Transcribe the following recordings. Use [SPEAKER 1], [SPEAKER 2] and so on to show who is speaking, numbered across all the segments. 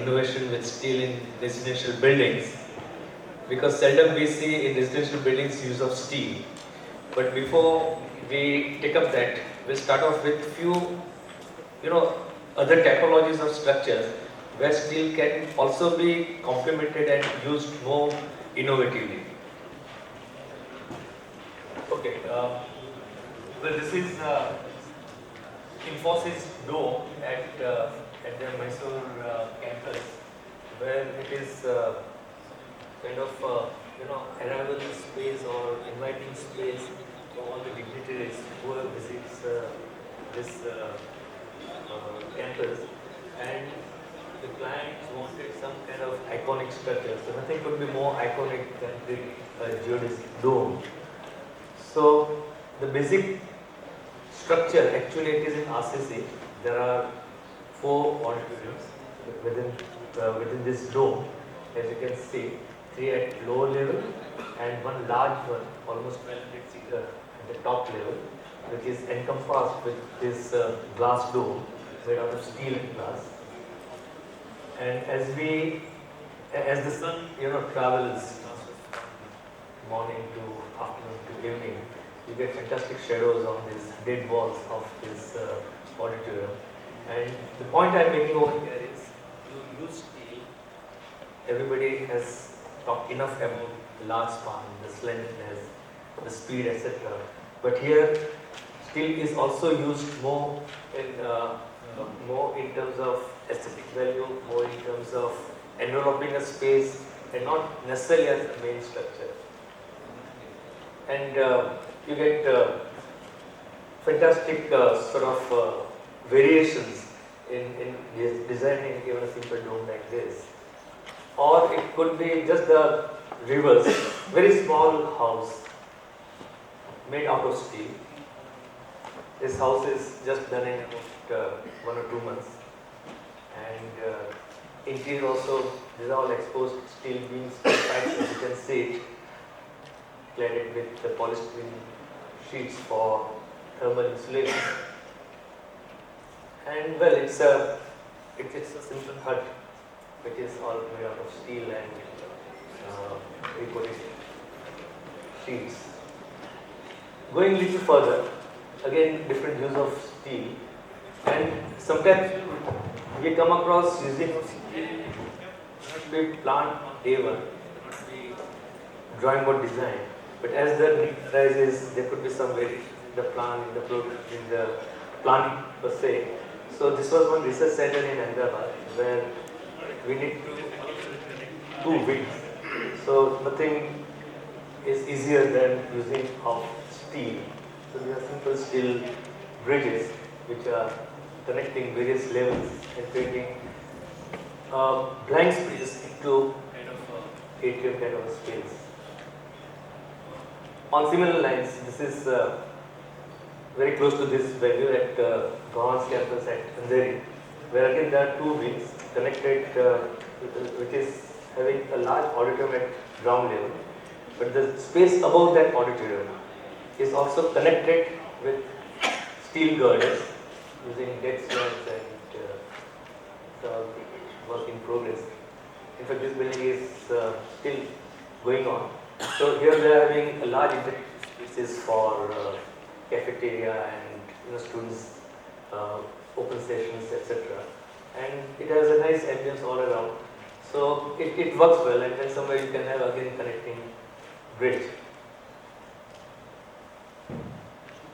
[SPEAKER 1] innovation with steel in residential buildings, because seldom we see in residential buildings use of steel. But before we take up that, we'll start off with few, other typologies of structures where steel can also be complemented and used more innovatively. Okay, well, this is Infosys Dome at the Mysore campus, where it is kind of arrival space or inviting space for all the dignitaries who have visits this campus, and the clients wanted some kind of iconic structure. So nothing could be more iconic than the geodesic dome. So the basic structure, actually it is in RCC. There are 4 auditoriums within this dome, as you can see, 3 at lower level and 1 large one, almost 1200 seater at the top level, which is encompassed with this glass dome made out of steel and glass. And as the sun travels morning to afternoon to evening, you get fantastic shadows on these dead walls of this auditorium. And the point I'm making over here is, you use steel. Everybody has talked enough about the large span, the slenderness, the speed, etc. But here, steel is also used more in terms of aesthetic value, more in terms of enveloping a space, and not necessarily as the main structure. And you get fantastic sort of variations in designing even a simple dome like this. Or it could be just the reverse, very small house made out of steel. This house is just done in about 1 or 2 months. And interior also, these are all exposed steel beams, as you can see it, cladded with the polystyrene sheets for thermal insulation. And well, it's a simple hut which is all made out of steel and recoated sheets. Going a little further, again different use of steel, and sometimes we come across using of steel not be planned on day one, not be drawing or design, but as the need arises, there could be some variation in the plan, in the planning per se. So this was one research center in Ahmedabad where we need two wings. So nothing is easier than using of steel. So these are simple steel bridges which are connecting various levels and creating blank space into kind of atrium kind of a space. On similar lines, this is very close to this venue at Governance campus at Andheri, where again there are 2 wings connected, which is having a large auditorium at ground level, but the space above that auditorium is also connected with steel girders using deck slabs, and work in progress. In fact, this building is still going on. So here they are having a large interactive spaces for cafeteria and students, open sessions, etc. And it has a nice ambience all around. So it works well, and then somewhere you can have again connecting bridge.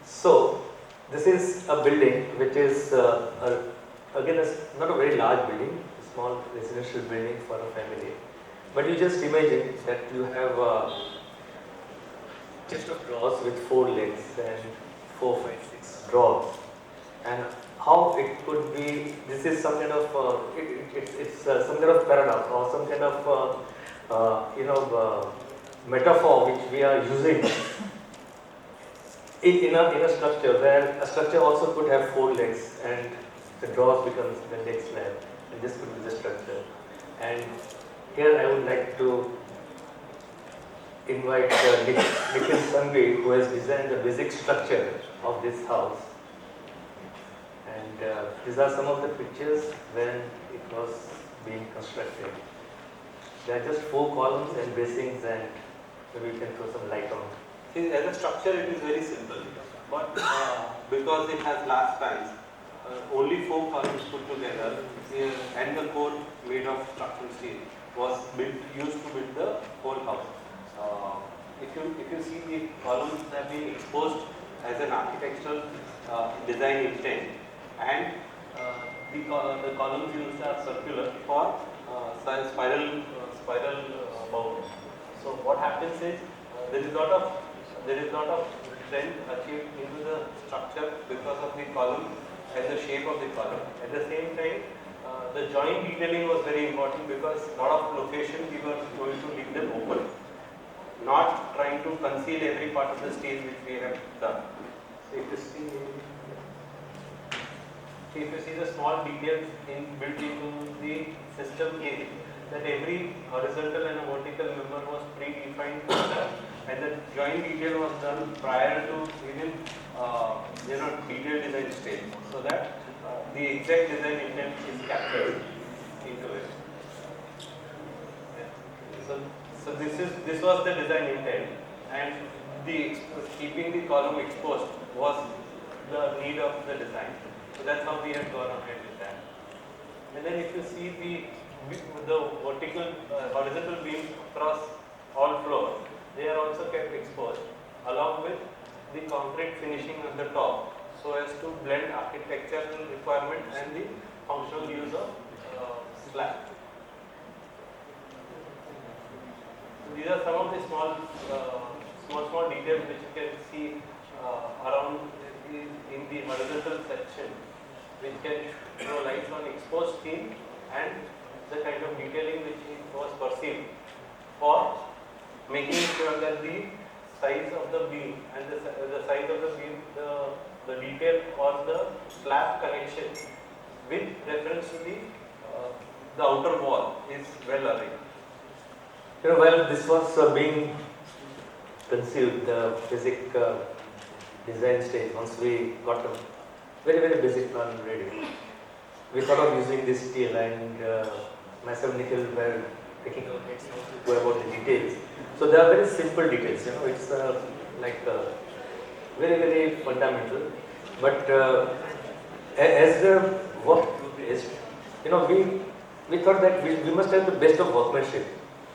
[SPEAKER 1] So this is a building which is again not a very large building, a small residential building for a family. But you just imagine that you have a chest of drawers with 4 legs and 4, 5, 6 drawers, and how it could be. This is some kind of it's some kind of paradox or some kind of metaphor which we are using in a structure where a structure also could have 4 legs and the drawers becomes the leg slab, and this could be the structure. And here I would like to invite NIKHIL SANGHVI, who has designed the basic structure of this house. And these are some of the pictures when it was being constructed. There are just 4 columns and bracings, and maybe you can throw some light on.
[SPEAKER 2] See, as a structure it is very simple, but because it has large spans, only 4 columns put together and the core made of structural steel was used to build the whole house. If you see, the columns have been exposed as an architectural design intent, and the columns used are circular for spiral bound. So what happens is there is lot of strength achieved into the structure because of the column and the shape of the column. At the same time, the joint detailing was very important because lot of locations we were going to leave them open, not trying to conceal every part of the steel which we have done. So if you see the small details built into the system A, that every horizontal and a vertical member was predefined and the joint detail was done prior to even detailed design stage, so that the exact design intent is captured into it. Yeah. So this was the design intent, and keeping the column exposed was the need of the design. So that's how we had gone ahead with that. And then if you see the horizontal beams across all floors, they are also kept exposed along with the concrete finishing at the top, so as to blend architectural requirement and the functional use of slab. So these are some of the small details which you can see around in the horizontal section, which can throw light on exposed steel and the kind of detailing which was perceived for making sure that the size of the beam and the size of the beam, the detail or the slab connection with reference to the outer wall is well arranged.
[SPEAKER 1] While this was being conceived, the basic design stage, once we got a very basic plan ready, we thought of using this steel, and myself and NIKHIL were taking our heads to go about the details. So there are very simple details, it's like very fundamental. But as the work is, we thought that we must have the best of workmanship,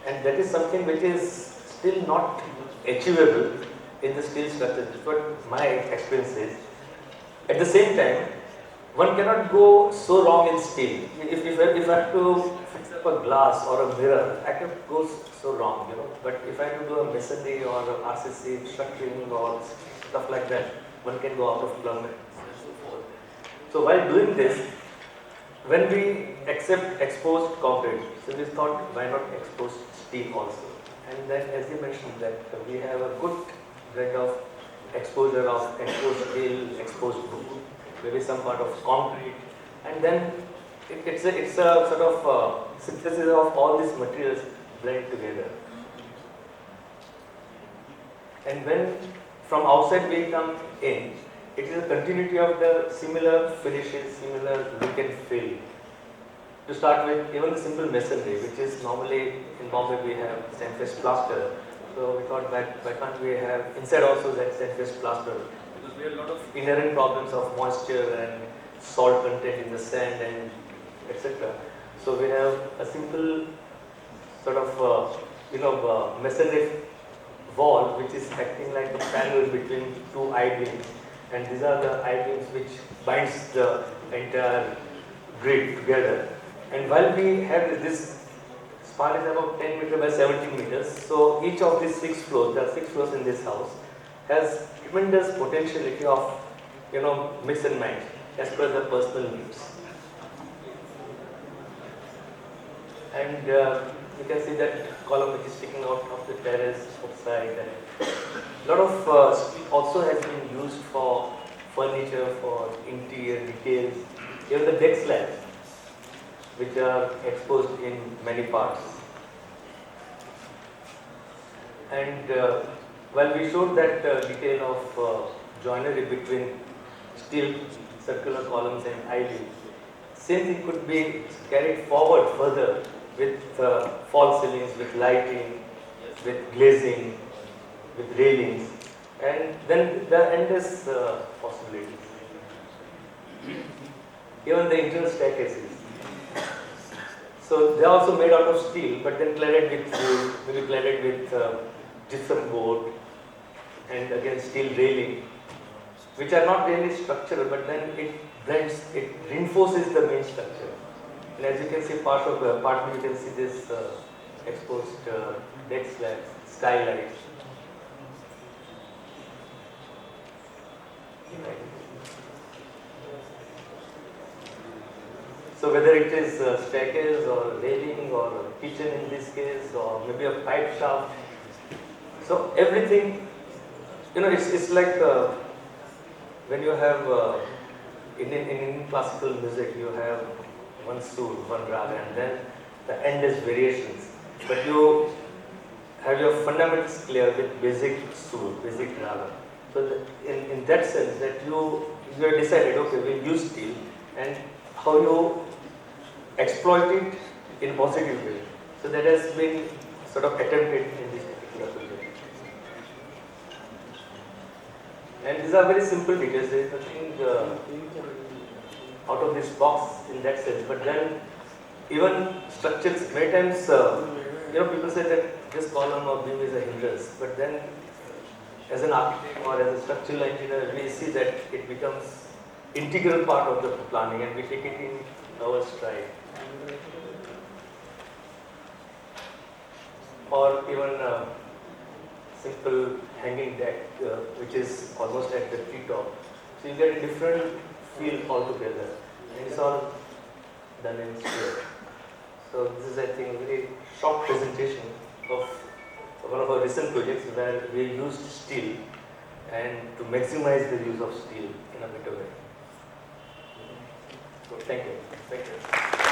[SPEAKER 1] and that is something which is still not achievable in the steel structure. That's what my experience is. At the same time, one cannot go so wrong in steel. If I have to fix up a glass or a mirror, I can go so wrong, But if I have to do a masonry or a RCC structuring or stuff like that, one can go out of plumb and so forth. So while doing this, when we accept exposed concrete, so we thought, why not expose steel also? And then, as you mentioned, that we have a good grade of exposure of exposed steel, exposed wood, maybe some part of concrete, and then it's a sort of synthesis of all these materials blend together. And when from outside we come in, it is a continuity of the similar finishes, similar look and feel. To start with, even the simple masonry, which is normally in Bombay we have sandfest plaster. So we thought, why can't we have inside also that sandfest plaster? Because we have a lot of inherent problems of moisture and salt content in the sand and etc. So we have a simple sort of masonry wall which is acting like a panel between two I-beams, and these are the I-beams which binds the entire grid together. And while we have this span is about 10 meters by 17 meters, so each of these 6 floors, there are 6 floors in this house, has tremendous potentiality of mix and match as per the personal needs. And you can see that column which is sticking out of the terrace outside, and a lot of steel also has been used for furniture, for interior details, even the deck slabs, which are exposed in many parts. And while we showed that detail of joinery between steel circular columns and I-beams, same thing could be carried forward further with false ceilings, with lighting, with glazing, with railings, and then there are endless possibilities. Even the internal staircases. So they are also made out of steel, but then cladded with wood, maybe cladded with gypsum board, and again steel railing, which are not really structural, but then it blends, it reinforces the main structure. And as you can see, partly you can see this exposed deck slabs, skylights. Right. So whether it is staircase or railing or kitchen in this case, or maybe a pipe shaft, so everything, it's like when you have in classical music, you have one sur, one raga, and then the endless variations. But you have your fundamentals clear with basic sur, basic raga. So in that sense, that you have decided, okay, we'll use steel, and how you exploit it in positive way. So that has been sort of attempted in this particular project. And these are very simple details. There is nothing out of this box in that sense. But then even structures, many times, people say that this column or beam is a hindrance. But then as an architect or as a structural engineer, we see that it becomes integral part of the planning, and we take it in our stride. Or even simple hanging deck, which is almost at the treetop. So you get a different feel altogether. And it's all done in steel. So this is, I think, a very short presentation of one of our recent projects where we used steel and to maximize the use of steel in a better way. So thank you. Thank you.